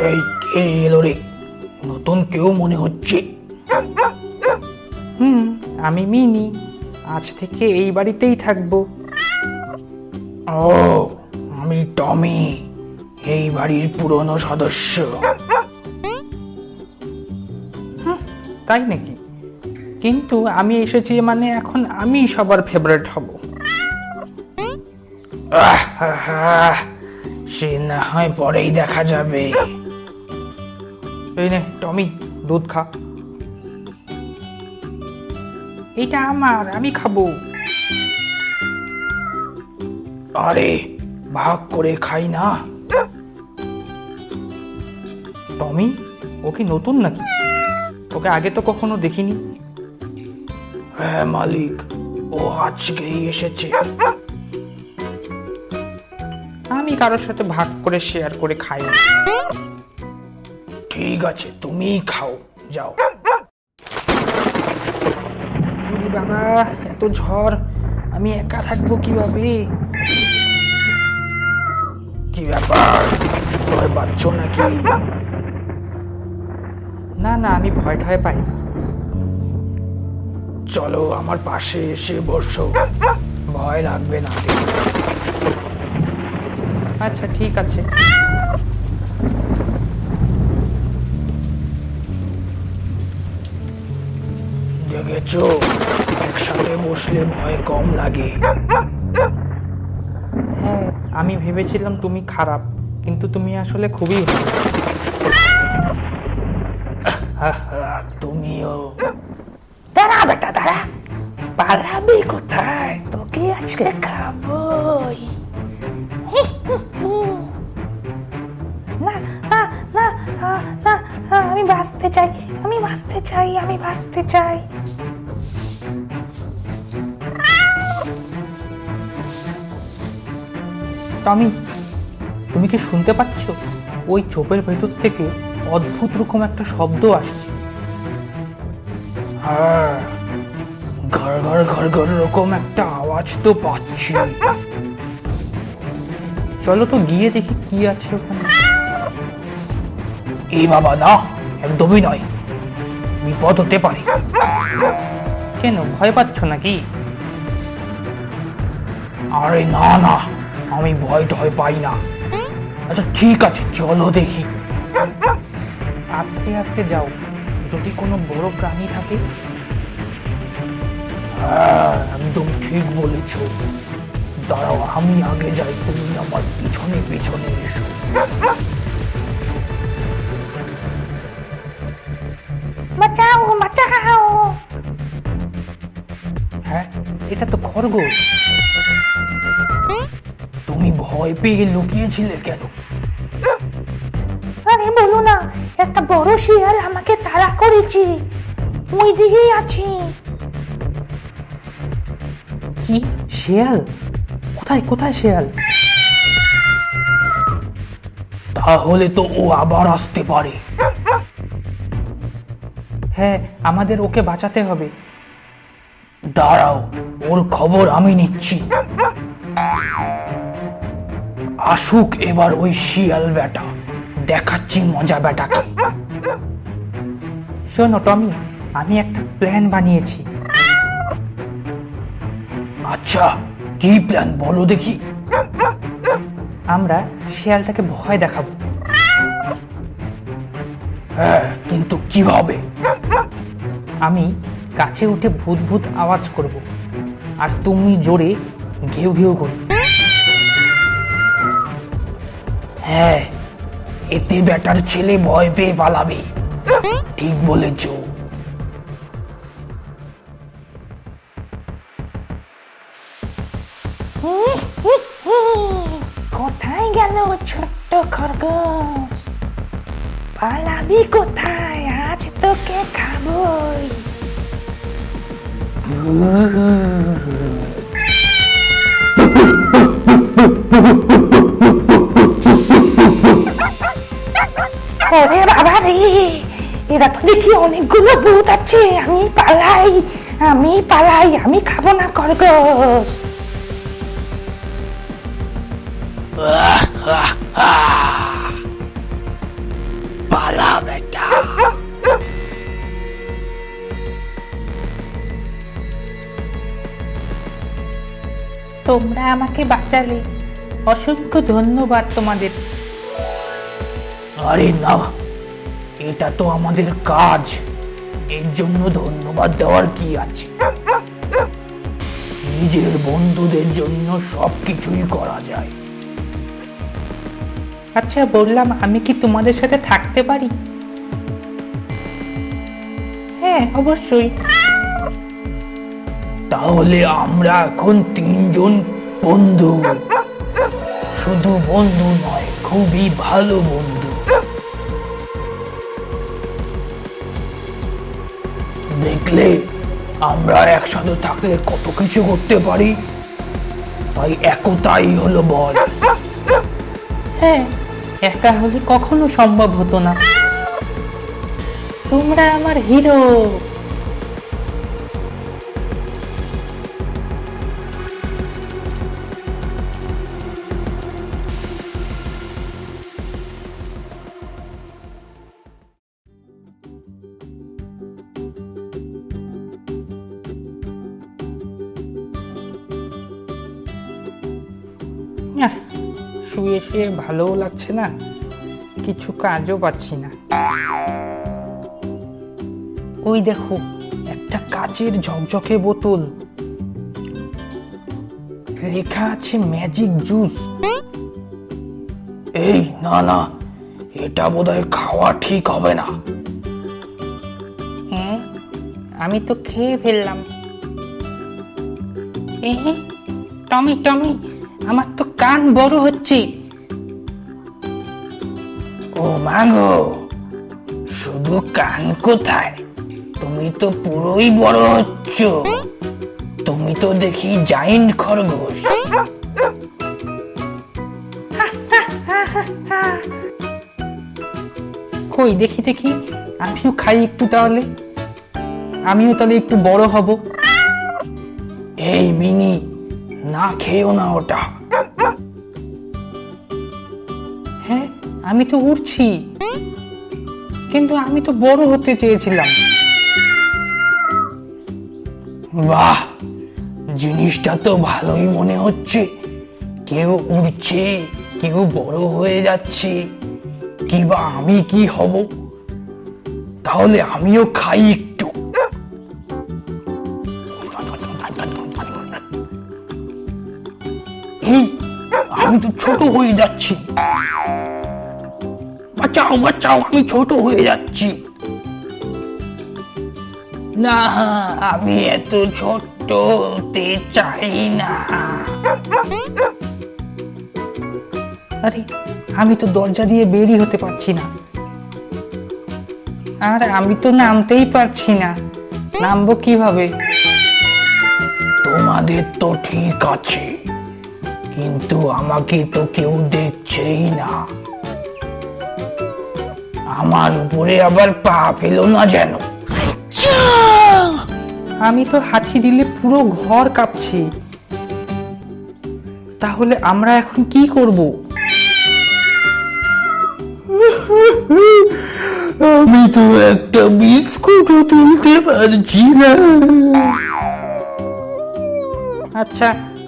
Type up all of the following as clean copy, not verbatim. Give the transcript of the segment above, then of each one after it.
এই কে এলো রে? নতুন কেউ মনে হচ্ছে। আমি মিনি, আজ থেকে এই বাড়িতেই থাকবো। ও, আমি টমি, এই বাড়ির পুরনো সদস্য। তাই নাকি? কিন্তু আমি এসেছি মানে এখন আমি সবার ফেভারিট হব। সে না হয় পরেই দেখা যাবে। এই নে টমি, দুধ খা। এটা আমার, আমি খাবো। আরে ভাগ করে খাই না। টমি, ও কি নতুন নাকি? ওকে আগে তো কখনো দেখিনি। হ্যাঁ মালিক, ও আজকেই এসেছে। আমি কারোর সাথে ভাগ করে শেয়ার করে খাই না। ঠিক আছে, তুমি খাও, যাও। ওরে বাবা, এত ঝড়, আমি একা থাকবো কিভাবে? কি ব্যাপার, ভয় পাচ্ছ নাকি? না না, আমি ভয় ঠয় পাই না। চলো আমার পাশে এসে বসো, ভয় লাগবে না। আচ্ছা ঠিক আছে। দেখেছো, একসাথে বসলে ভয় কম লাগে। হ্যাঁ, আমি ভেবেছিলাম তুমি খারাপ, কিন্তু তুমি আসলে খুবই ভালো। তুমিও। দাঁড়া বেটা দাঁড়া, পালাবি কোথায়? তোকে আজকে খাবই। না না না না, আমি বাঁচতে চাই, আমি বাঁচতে চাই, আমি বাঁচতে চাই। টমি, তুমি কি শুনতে পাচ্ছ? ওই ঝোপের ভেতর থেকে অদ্ভুত রকম একটা শব্দ আসছে। হ্যাঁ, ঘর ঘর ঘর ঘর এরকম একটা আওয়াজ তো পাচ্ছি। চলো তো গিয়ে দেখি কি আছে ওখানে। এই বাবা না, একদমই নয়, বিপদ হতে পারে। কেন, ভয় পাচ্ছ নাকি? আরে না না, আমি ভয় টয় পাই না। আচ্ছা ঠিক আছে, চলো দেখি। আস্তে আস্তে যাও, যদি কোনো বড় প্রাণী থাকে। হ্যাঁ, একদম ঠিক বলেছ। দাঁড়াও, আমি আগে যাই, তুমি আমার পিছনে পিছনে এসো। বাঁচাও বাঁচাও। হ্যাঁ, এটা তো খরগোশ। তুমি ভয় পেয়ে লুকিয়েছিলে কেন? আরে বলো না, একটা বড় শিয়াল আমাকে তাড়া করেছে, ওই দিকেই আছি। কি, শেয়াল? কোথায় কোথায় শেয়াল? তাহলে তো ও আবার আসতে পারে। হ্যাঁ, আমাদের ওকে বাঁচাতে হবে। দাঁড়াও, ওর খবর আমি নিচ্ছি। আসুক এবার ওই শিয়াল বেটা, দেখাচ্ছি মজা বেটাকে। শোনো টমি, আমি একটা প্ল্যান বানিয়েছি। আচ্ছা, কি প্ল্যান বলো দেখি। আমরা শেয়ালটাকে ভয় দেখাবো। হ্যাঁ, কিন্তু কিভাবে? আমি গাছে উঠে ভূত ভূত আওয়াজ করব, আর তুমি জোরে ঘেউ ঘেউ করবে। হ্যাঁ, এতে বেটার ছেলে ভয় পেয়ে পালাবে। ঠিক বলেছ। কোথায় গেল ছোট্ট খরগোশ? পালাবি কোথায়? আজ তোকে খাবই। ওরে বাবা রে, এরা তো দেখি অনেকগুলো ভূত আছে। আমি পালাই, আমি পালাই, আমি খাবো না খরগোশ। পালা বেটা। তোমরা আমাকে বাঁচালে, অসংখ্য ধন্যবাদ তোমাদের। আরে না, এটা তো আমাদের কাজ, এর জন্য ধন্যবাদ দেওয়ার কি আছে। নিজের বন্ধুদের জন্য সবকিছুই করা যায়। আচ্ছা বললাম, আমি কি তোমাদের সাথে থাকতে পারি? হ্যাঁ অবশ্যই। তাহলে আমরা এখন 3 জন বন্ধু, শুধু বন্ধু নয়, খুবই ভালো বন্ধু। দেখলে আমরা একসাথে থাকলে কত কিছু করতে পারি, তাই একতাই হলো বল। হ্যাঁ, একা হলে কখনো সম্ভব হতো না। তোমরা আমার হিরো। শুয়ে শুয়ে ভালোও লাগছে না, কিছু কাজও পাচ্ছি না। ওই দেখো, একটা কাচের ঝকঝকে বোতল, লেখা আছে ম্যাজিক জুস। এই না না, এটা বোধহয় খাওয়া ঠিক হবে না। আমি তো খেয়ে ফেললাম। টমি টমি, আমার তো কান বড় হচ্ছে। ও মাগো, শুধু কান কোথায়, তুমি তো পুরোই বড় হচ্ছ। তুমি তো দেখি জাইন্ট খরগোশ। কই দেখি দেখি, আমিও খাই একটু, তাহলে আমিও তাহলে একটু বড় হব। এই মিনি, না খেও না ওটা। হ্যাঁ, আমি তো উড়ছি, কিন্তু আমি তো বড় হতে চেয়েছিলাম। বাহ, জিনিসটা তো ভালোই মনে হচ্ছে। কেউ উড়ছে, কেউ বড় হয়ে যাচ্ছে, কিবা আমি কি হব? তাহলে আমিও খাই একটু। এই, আমি তো ছোট হয়ে যাচ্ছি। বাঁচাও বাঁচাও, আমি ছোট হয়ে যাচ্ছি। না, আমি এত ছোট হতে চাই না। আরে, আমি তো দরজা দিয়ে বেরই হতে পারছি না, আর আমি তো নামতেই পারছি না। নামবো কিভাবে? তোমাদের তো ঠিক আছে, কিন্তু আমাকে তো কেউ দেখছেই না। আমার উপরে আবার পা ফেলো না যেন। আমি তো হাঁচি দিলে পুরো ঘর কাঁপছে। তাহলে আমরা এখন কি করব? আমি তো একটা বিস্কুটও তুলতে পারছি না। আচ্ছা,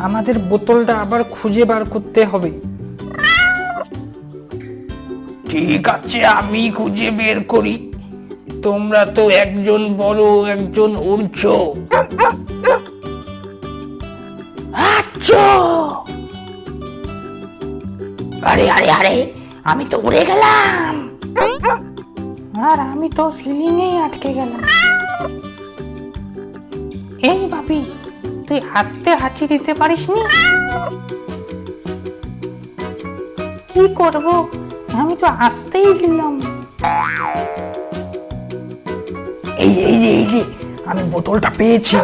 আমাদের বোতলটা আবার খুঁজে বার করতে হবে। ঠিক আছে, আমি খুঁজে বের করি। তোমরা তো একজন বড়, একজন উড়ছো। আচ্ছা, আরে আরে আরে, আমি তো উড়ে গেলাম। আর আমি তো সিলিংয়েই আটকে গেলাম। এই বাপি, তুই আস্তে হাঁচি দিতে পারিসনি? কি করব, আমি তো আস্তেই দিলাম। এই এই যে এই যে, আমি বোতলটা পেয়েছি।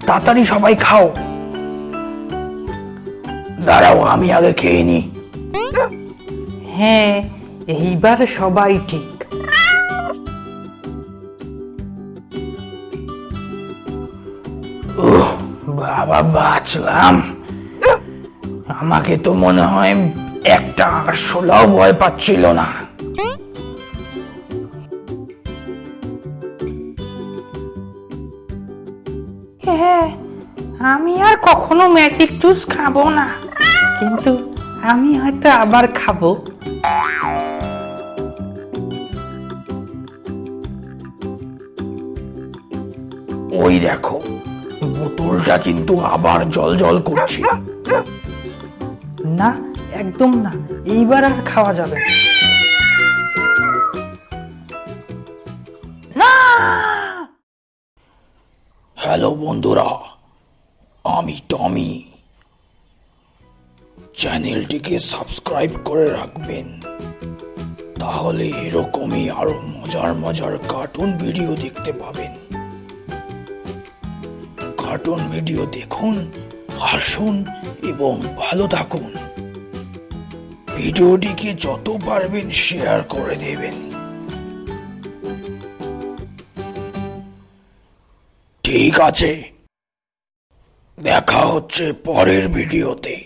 তাড়াতাড়ি সবাই খাও। দাঁড়াও, আমি আগে খেয়ে নি। হ্যাঁ, এইবার সবাই ঠিক। বাবা, বাঁচলাম। আমাকে তো মনে হয় একটা আরশোলাও ভয় পাচ্ছিল না। হ্যাঁ, আমি আর কখনো ম্যাজিক জুস খাবো না। কিন্তু আমি হয়তো আবার খাবো। ওই দেখো, বোতলটা কিন্তু আবার জল করছে। না, একদম না, এইবার আর খাওয়া যাবে না। না, হ্যালো বন্ধুরা, আমি টমি। চ্যানেলটিকে সাবস্ক্রাইব করে রাখবেন, তাহলে এরকমই আরো মজার মজার কার্টুন ভিডিও দেখতে পাবেন। কার্টুন ভিডিও দেখুন, হাসুন এবং ভালো থাকুন। ভিডিওটিকে যত পারবেন শেয়ার করে দেবেন। ঠিক আছে, দেখা হচ্ছে পরের ভিডিওতে।